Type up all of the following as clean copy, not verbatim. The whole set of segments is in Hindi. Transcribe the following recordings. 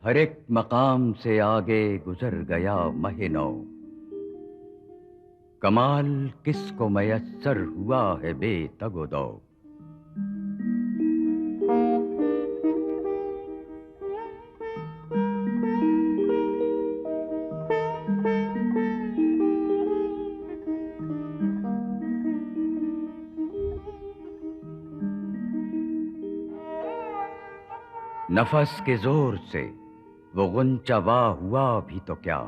हर एक मकाम से आगे गुजर गया महीनों, कमाल किसको मयस्सर हुआ है बेतगुदो। नफस के जोर से वो गुंचवा हुआ भी तो क्या,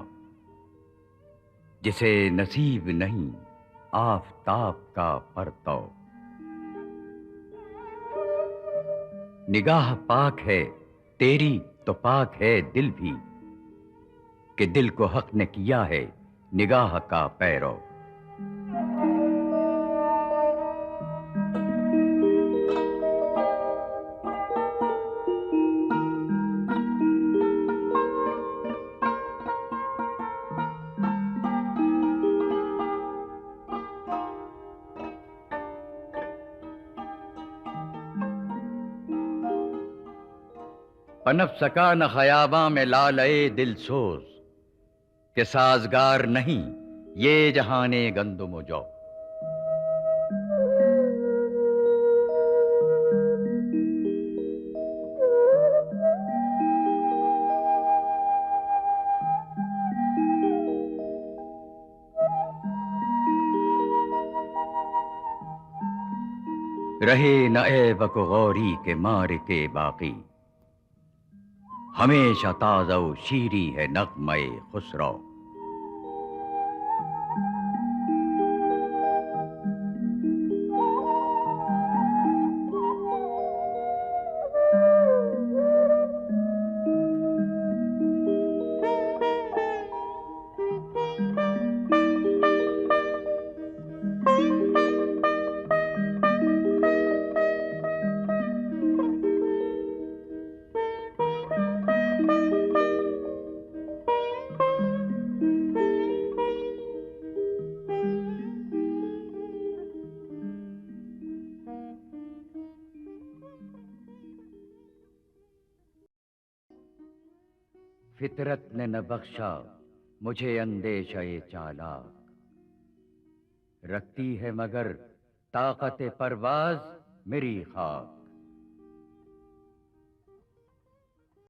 जिसे नसीब नहीं आफताब का परतौ। निगाह पाक है तेरी तो पाक है दिल भी, कि दिल को हक ने किया है निगाह का पैरो। पनप सका न खयाबा में लालए दिल सोज, के साजगार नहीं ये जहाने गंदुम जो। रहे न ऐबक गौरी के मार के बाकी, हमेशा ताज़ा शीरी है नग़्मे खुसरो। फितरत ने न बख्शा मुझे अंदेशाए चालाक, रखती है मगर ताकत परवाज मेरी खाक।